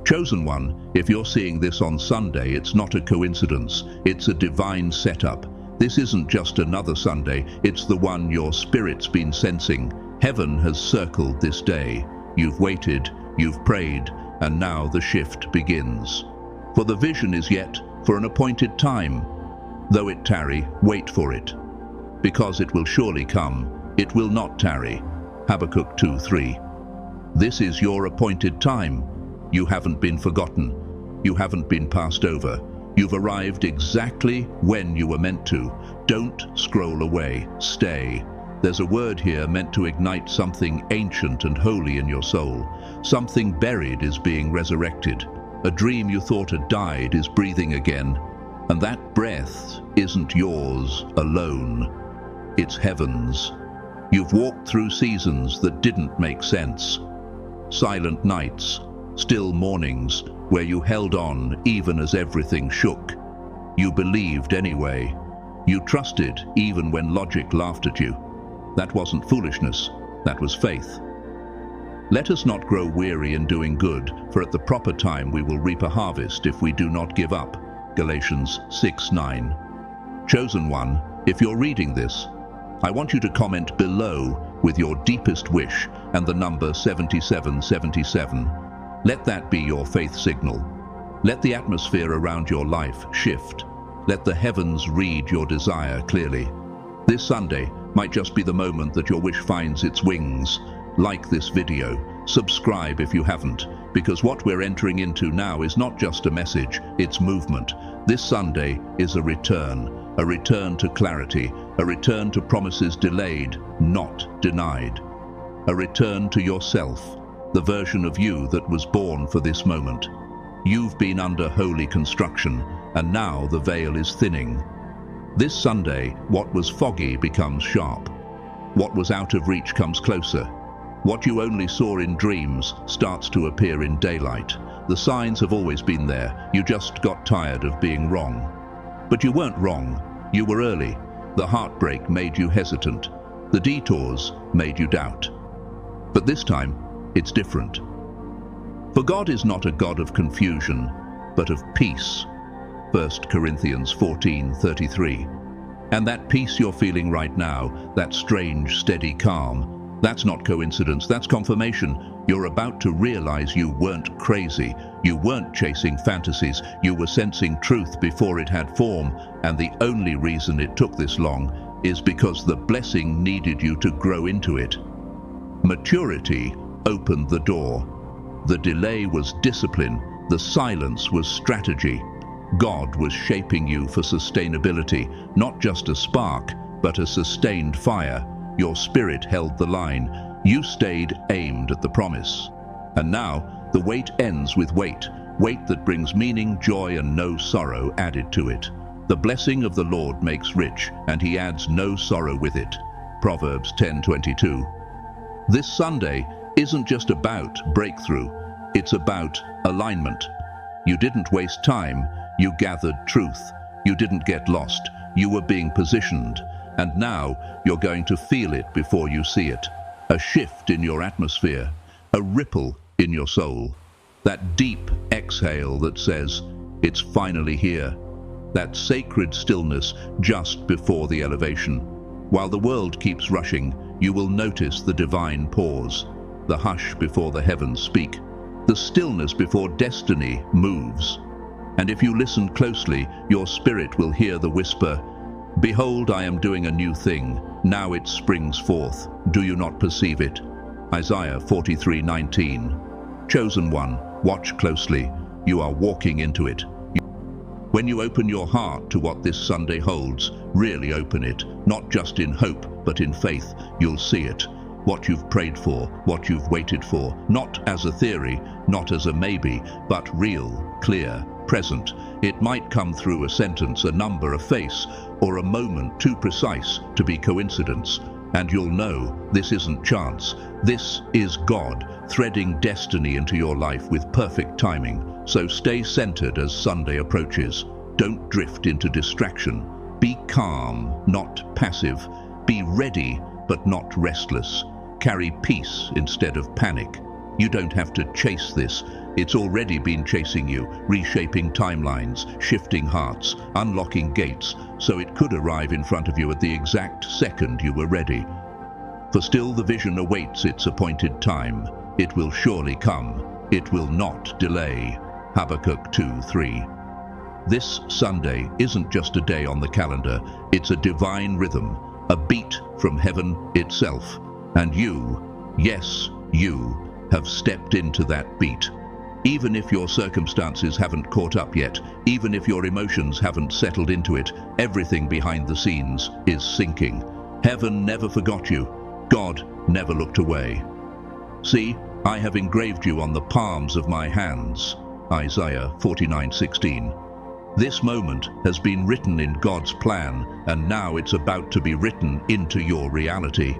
Chosen one, if you're seeing this on Sunday, it's not a coincidence, it's a divine setup. This isn't just another Sunday, it's the one your spirit's been sensing. Heaven has circled this day. You've waited, you've prayed, and now the shift begins. For the vision is yet for an appointed time. Though it tarry, wait for it. Because it will surely come, it will not tarry. Habakkuk 2:3. This is your appointed time. You haven't been forgotten. You haven't been passed over. You've arrived exactly when you were meant to. Don't scroll away. Stay. There's a word here meant to ignite something ancient and holy in your soul. Something buried is being resurrected. A dream you thought had died is breathing again. And that breath isn't yours alone. It's heaven's. You've walked through seasons that didn't make sense. Silent nights, still mornings, where you held on even as everything shook. You believed anyway. You trusted even when logic laughed at you. That wasn't foolishness, that was faith. Let us not grow weary in doing good, for at the proper time we will reap a harvest if we do not give up. Galatians 6:9. Chosen one, if you're reading this, I want you to comment below with your deepest wish and the number 7777. Let that be your faith signal. Let the atmosphere around your life shift. Let the heavens read your desire clearly. This Sunday might just be the moment that your wish finds its wings. Like this video, subscribe if you haven't, because what we're entering into now is not just a message, it's movement. This Sunday is a return to clarity, a return to promises delayed, not denied. A return to yourself, the version of you that was born for this moment. You've been under holy construction, and now the veil is thinning. This Sunday, what was foggy becomes sharp. What was out of reach comes closer. What you only saw in dreams starts to appear in daylight. The signs have always been there, you just got tired of being wrong. But you weren't wrong, you were early. The heartbreak made you hesitant. The detours made you doubt. But this time, it's different. For God is not a God of confusion, but of peace. 1 Corinthians 14:33. And that peace you're feeling right now, that strange, steady calm, that's not coincidence, that's confirmation. You're about to realize you weren't crazy. You weren't chasing fantasies. You were sensing truth before it had form. And the only reason it took this long is because the blessing needed you to grow into it. Maturity opened the door. The delay was discipline. The silence was strategy. God was shaping you for sustainability, not just a spark, but a sustained fire. Your spirit held the line. You stayed aimed at the promise. And now, the wait ends with weight that brings meaning, joy, and no sorrow added to it. The blessing of the Lord makes rich, and he adds no sorrow with it. Proverbs 10:22. This Sunday isn't just about breakthrough, it's about alignment. You didn't waste time, you gathered truth. You didn't get lost, you were being positioned. And now you're going to feel it before you see it. A shift in your atmosphere, a ripple in your soul. That deep exhale that says, it's finally here. That sacred stillness just before the elevation. While the world keeps rushing, you will notice the divine pause, the hush before the heavens speak, the stillness before destiny moves. And if you listen closely, your spirit will hear the whisper, behold, I am doing a new thing. Now it springs forth. Do you not perceive it? Isaiah 43:19. Chosen one, watch closely. You are walking into it. When you open your heart to what this Sunday holds, really open it, not just in hope, but in faith, you'll see it. What you've prayed for, what you've waited for, not as a theory, not as a maybe, but real, clear, present. It might come through a sentence, a number, a face, or a moment too precise to be coincidence. And you'll know this isn't chance. This is God threading destiny into your life with perfect timing. So stay centered as Sunday approaches. Don't drift into distraction. Be calm, not passive. Be ready, but not restless. Carry peace instead of panic. You don't have to chase this. It's already been chasing you, reshaping timelines, shifting hearts, unlocking gates, so it could arrive in front of you at the exact second you were ready. For still the vision awaits its appointed time. It will surely come. It will not delay. Habakkuk 2:3. This Sunday isn't just a day on the calendar. It's a divine rhythm, a beat from heaven itself. And you, yes, you, have stepped into that beat. Even if your circumstances haven't caught up yet, even if your emotions haven't settled into it, everything behind the scenes is syncing. Heaven never forgot you. God never looked away. See, I have engraved you on the palms of my hands. Isaiah 49:16. This moment has been written in God's plan, and now it's about to be written into your reality.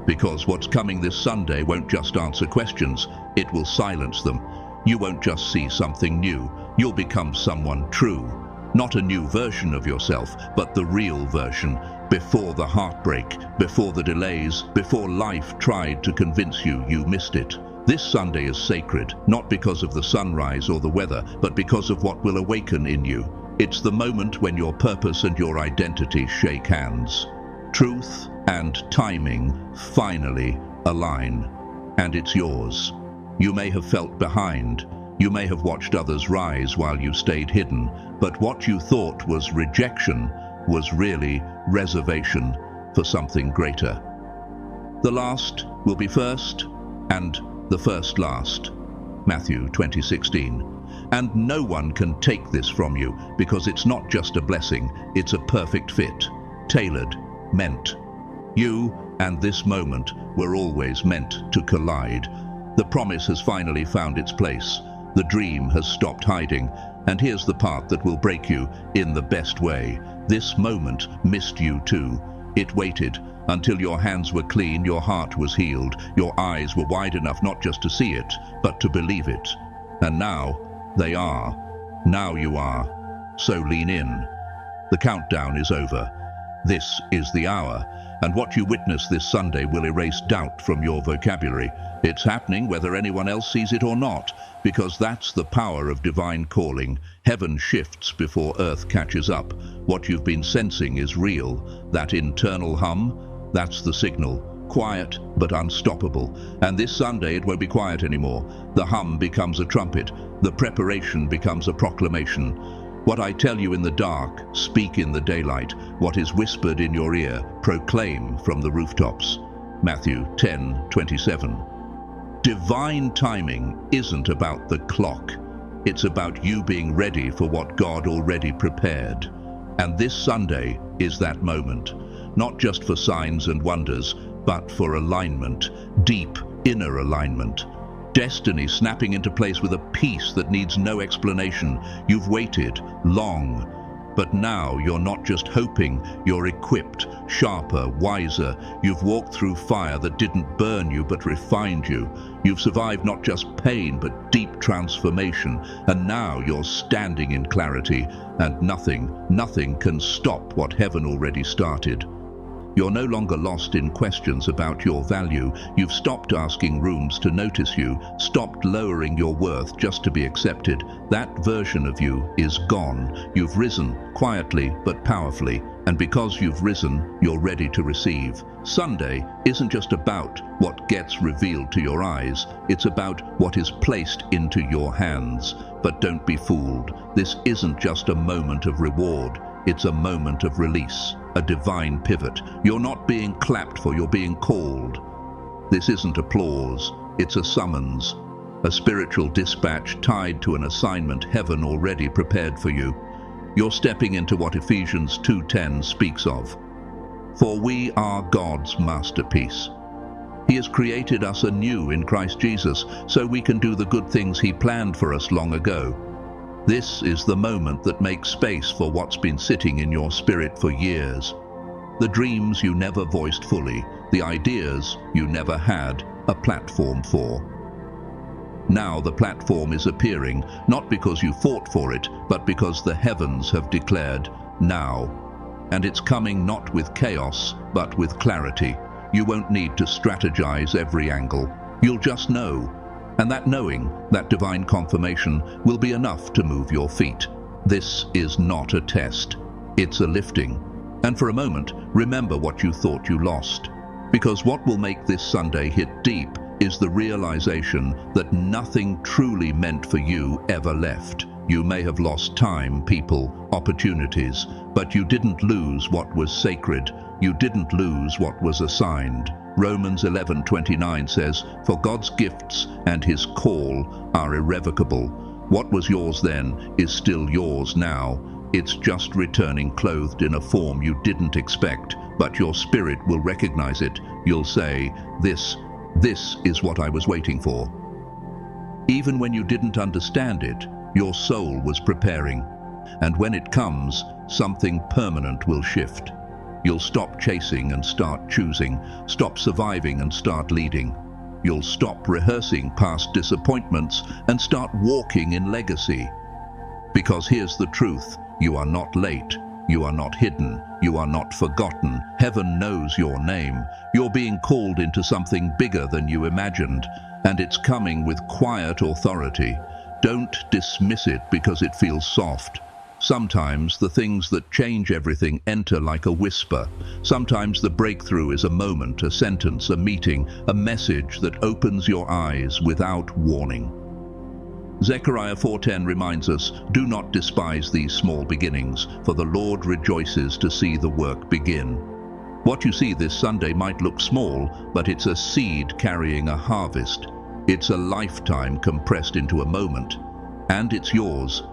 Because what's coming this Sunday won't just answer questions, it will silence them. You won't just see something new, you'll become someone true. Not a new version of yourself, but the real version, before the heartbreak, before the delays, before life tried to convince you you missed it. This Sunday is sacred, not because of the sunrise or the weather, but because of what will awaken in you. It's the moment when your purpose and your identity shake hands. Truth and timing finally align, and it's yours. You may have felt behind, you may have watched others rise while you stayed hidden, but what you thought was rejection was really reservation for something greater. The last will be first, and the first last. Matthew 20:16. And no one can take this from you, because it's not just a blessing, it's a perfect fit, tailored, meant. You and this moment were always meant to collide. The promise has finally found its place. The dream has stopped hiding. And here's the part that will break you in the best way. This moment missed you too. It waited until your hands were clean, your heart was healed, your eyes were wide enough not just to see it, but to believe it. And now they are. Now you are. So lean in. The countdown is over. This is the hour. And what you witness this Sunday will erase doubt from your vocabulary. It's happening whether anyone else sees it or not, because that's the power of divine calling. Heaven shifts before earth catches up. What you've been sensing is real. That internal hum, that's the signal. Quiet but unstoppable. And this Sunday it won't be quiet anymore. The hum becomes a trumpet. The preparation becomes a proclamation. What I tell you in the dark, speak in the daylight. What is whispered in your ear, proclaim from the rooftops. Matthew 10:27. Divine timing isn't about the clock. It's about you being ready for what God already prepared. And this Sunday is that moment. Not just for signs and wonders, but for alignment, deep inner alignment. Destiny snapping into place with a peace that needs no explanation. You've waited long, but now you're not just hoping, you're equipped, sharper, wiser. You've walked through fire that didn't burn you but refined you. You've survived not just pain but deep transformation, and now you're standing in clarity, and nothing can stop what heaven already started. You're no longer lost in questions about your value. You've stopped asking rooms to notice you, stopped lowering your worth just to be accepted. That version of you is gone. You've risen, quietly but powerfully, and because you've risen, you're ready to receive. Sunday isn't just about what gets revealed to your eyes, it's about what is placed into your hands. But don't be fooled. This isn't just a moment of reward. It's a moment of release, a divine pivot. You're not being clapped for, you're being called. This isn't applause, it's a summons, a spiritual dispatch tied to an assignment heaven already prepared for you. You're stepping into what Ephesians 2:10 speaks of. For we are God's masterpiece. He has created us anew in Christ Jesus so we can do the good things He planned for us long ago. This is the moment that makes space for what's been sitting in your spirit for years. The dreams you never voiced fully, the ideas you never had a platform for. Now the platform is appearing, not because you fought for it, but because the heavens have declared now. And it's coming not with chaos, but with clarity. You won't need to strategize every angle. You'll just know. And that knowing, that divine confirmation, will be enough to move your feet. This is not a test. It's a lifting. And for a moment, remember what you thought you lost. Because what will make this Sunday hit deep is the realization that nothing truly meant for you ever left. You may have lost time, people, opportunities, but you didn't lose what was sacred. You didn't lose what was assigned. Romans 11:29 says, "For God's gifts and his call are irrevocable." What was yours then is still yours now. It's just returning clothed in a form you didn't expect, but your spirit will recognize it. You'll say, this is what I was waiting for. Even when you didn't understand it, your soul was preparing. And when it comes, something permanent will shift. You'll stop chasing and start choosing, stop surviving and start leading. You'll stop rehearsing past disappointments and start walking in legacy. Because here's the truth, you are not late, you are not hidden, you are not forgotten. Heaven knows your name. You're being called into something bigger than you imagined, and it's coming with quiet authority. Don't dismiss it because it feels soft. Sometimes the things that change everything enter like a whisper. Sometimes the breakthrough is a moment, a sentence, a meeting, a message that opens your eyes without warning. Zechariah 4:10 reminds us, "Do not despise these small beginnings, for the Lord rejoices to see the work begin." What you see this Sunday might look small, but it's a seed carrying a harvest. It's a lifetime compressed into a moment. And it's yours.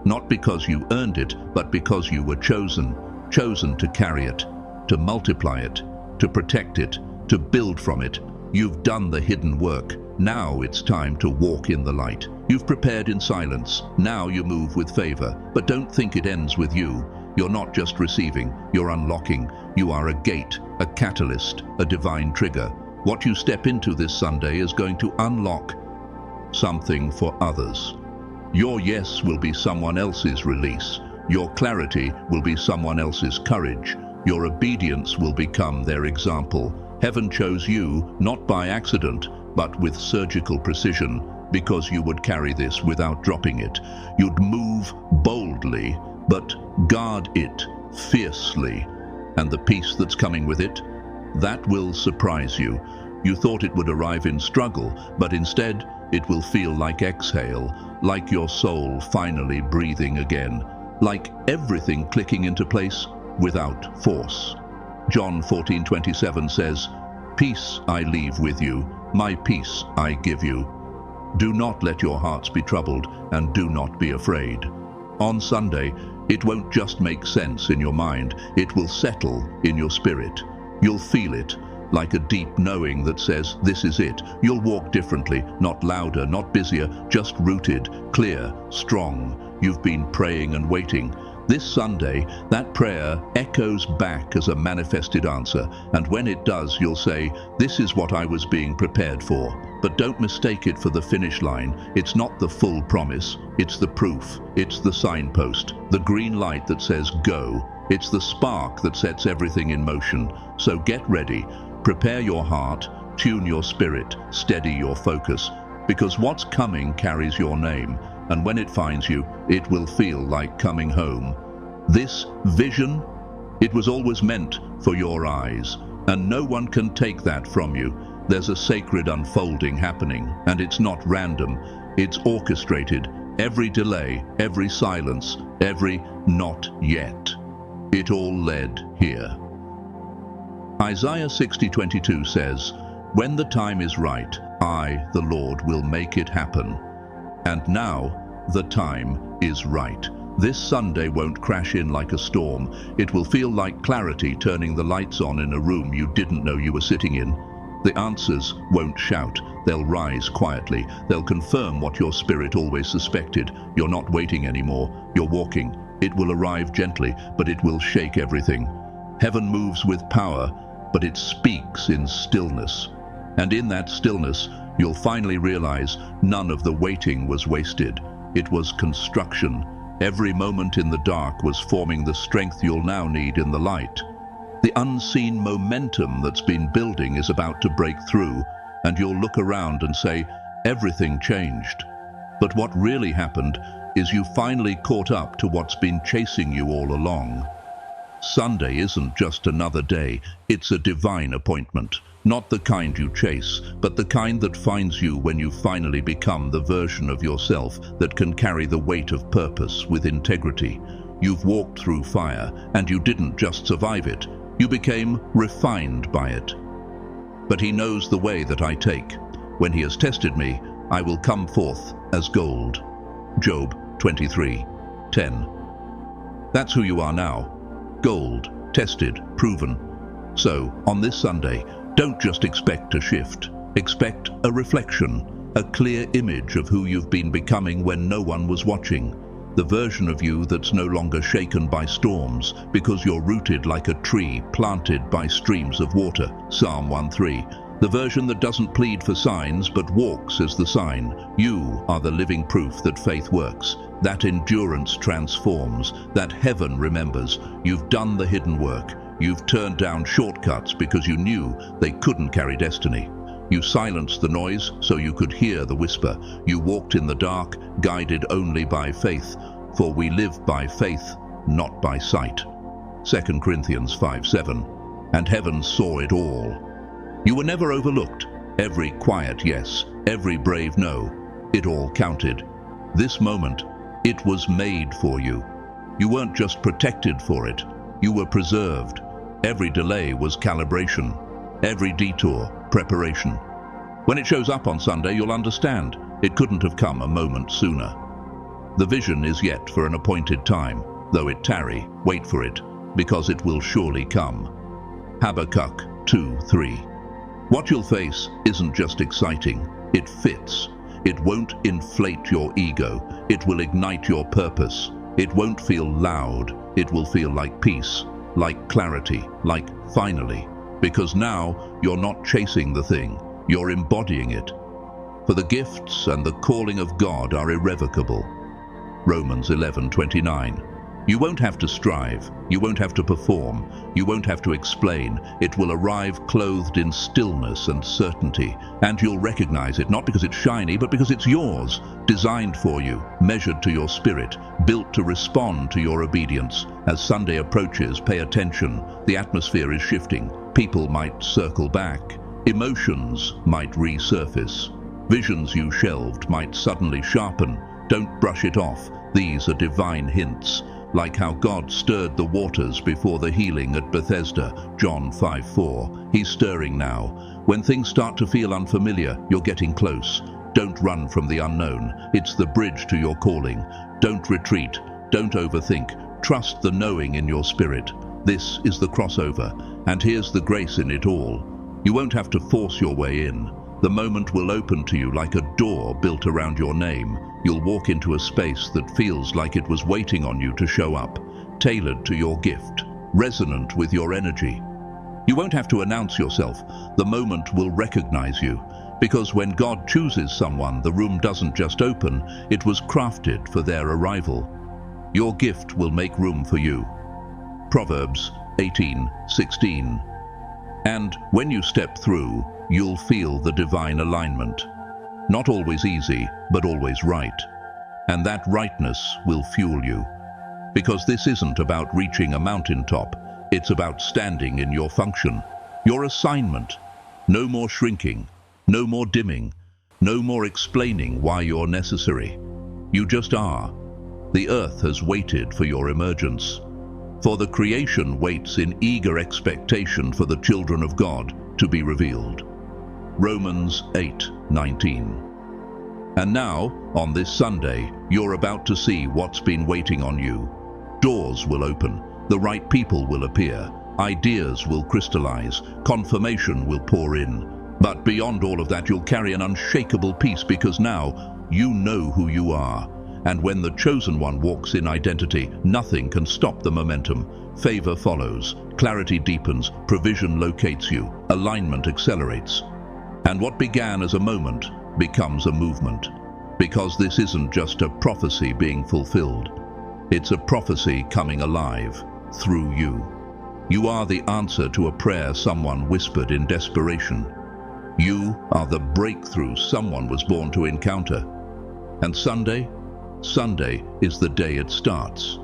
Not because you earned it, but because you were chosen to carry it, to multiply it, to protect it, to build from it. You've done the hidden work. Now it's time to walk in the light. You've prepared in silence. Now you move with favor. But don't think it ends with you. You're not just receiving, you're unlocking. You are a gate, a catalyst, a divine trigger. What you step into this Sunday is going to unlock something for others. Your yes will be someone else's release. Your clarity will be someone else's courage. Your obedience will become their example. Heaven chose you, not by accident, but with surgical precision, because you would carry this without dropping it. You'd move boldly, but guard it fiercely. And the peace that's coming with it, that will surprise you. You thought it would arrive in struggle, but instead it will feel like exhale, like your soul finally breathing again, like everything clicking into place without force. John 14:27 says, "Peace I leave with you, my peace I give you. Do not let your hearts be troubled, and do not be afraid." On Sunday, it won't just make sense in your mind, it will settle in your spirit. You'll feel it, like a deep knowing that says, this is it. You'll walk differently, not louder, not busier, just rooted, clear, strong. You've been praying and waiting. This Sunday, that prayer echoes back as a manifested answer, and when it does, you'll say, "This is what I was being prepared for." But don't mistake it for the finish line. It's not the full promise. It's the proof. It's the signpost, the green light that says go. It's the spark that sets everything in motion. So get ready. Prepare your heart, tune your spirit, steady your focus, because what's coming carries your name, and when it finds you, it will feel like coming home. This vision, it was always meant for your eyes, and no one can take that from you. There's a sacred unfolding happening, and it's not random, it's orchestrated. Every delay, every silence, every not yet, it all led here. Isaiah 60:22 says, "When the time is right, I, the Lord, will make it happen." And now, the time is right. This Sunday won't crash in like a storm. It will feel like clarity turning the lights on in a room you didn't know you were sitting in. The answers won't shout. They'll rise quietly. They'll confirm what your spirit always suspected. You're not waiting anymore. You're walking. It will arrive gently, but it will shake everything. Heaven moves with power, but it speaks in stillness. And in that stillness, you'll finally realize none of the waiting was wasted. It was construction. Every moment in the dark was forming the strength you'll now need in the light. The unseen momentum that's been building is about to break through, and you'll look around and say, Everything changed. But what really happened is you finally caught up to what's been chasing you all along. Sunday isn't just another day, it's a divine appointment. Not the kind you chase, but the kind that finds you when you finally become the version of yourself that can carry the weight of purpose with integrity. You've walked through fire, and you didn't just survive it, you became refined by it. But he knows the way that I take. When he has tested me, I will come forth as gold. Job 23:10. That's who you are now. Gold, tested, proven. So, on this Sunday, don't just expect a shift. Expect a reflection, a clear image of who you've been becoming when no one was watching. The version of you that's no longer shaken by storms because you're rooted like a tree planted by streams of water. Psalm 1:3. The version that doesn't plead for signs but walks as the sign. You are the living proof that faith works, that endurance transforms, that heaven remembers. You've done the hidden work. You've turned down shortcuts because you knew they couldn't carry destiny. You silenced the noise so you could hear the whisper. You walked in the dark, guided only by faith. For we live by faith, not by sight. 2 Corinthians 5:7. And heaven saw it all. You were never overlooked. Every quiet yes, every brave no, it all counted. This moment, it was made for you. You weren't just protected for it, you were preserved. Every delay was calibration. Every detour, preparation. When it shows up on Sunday, you'll understand. It couldn't have come a moment sooner. The vision is yet for an appointed time. Though it tarry, wait for it, because it will surely come. Habakkuk 2:3. What you'll face isn't just exciting, it fits. It won't inflate your ego, it will ignite your purpose. It won't feel loud, it will feel like peace, like clarity, like finally. Because now you're not chasing the thing, you're embodying it. For the gifts and the calling of God are irrevocable. Romans 11:29. You won't have to strive, you won't have to perform, you won't have to explain. It will arrive clothed in stillness and certainty, and you'll recognize it not because it's shiny, but because it's yours, designed for you, measured to your spirit, built to respond to your obedience. As Sunday approaches, pay attention. The atmosphere is shifting. People might circle back. Emotions might resurface. Visions you shelved might suddenly sharpen. Don't brush it off. These are divine hints. Like how God stirred the waters before the healing at Bethesda, John 5:4. He's stirring now. When things start to feel unfamiliar, you're getting close. Don't run from the unknown. It's the bridge to your calling. Don't retreat. Don't overthink. Trust the knowing in your spirit. This is the crossover, and here's the grace in it all. You won't have to force your way in. The moment will open to you like a door built around your name. You'll walk into a space that feels like it was waiting on you to show up, tailored to your gift, resonant with your energy. You won't have to announce yourself. The moment will recognize you. Because when God chooses someone, the room doesn't just open, it was crafted for their arrival. Your gift will make room for you. Proverbs 18:16. And when you step through, you'll feel the divine alignment. Not always easy, but always right. And that rightness will fuel you. Because this isn't about reaching a mountaintop, it's about standing in your function, your assignment. No more shrinking, no more dimming, no more explaining why you're necessary. You just are. The earth has waited for your emergence. For the creation waits in eager expectation for the children of God to be revealed. Romans 8:19. And now, on this Sunday, you're about to see what's been waiting on you. Doors will open, the right people will appear, ideas will crystallize, confirmation will pour in. But beyond all of that, you'll carry an unshakable peace because now you know who you are. And when the chosen one walks in identity, nothing can stop the momentum. Favor follows, clarity deepens, provision locates you, alignment accelerates. And what began as a moment becomes a movement. Because this isn't just a prophecy being fulfilled. It's a prophecy coming alive through you. You are the answer to a prayer someone whispered in desperation. You are the breakthrough someone was born to encounter. And Sunday? Sunday is the day it starts.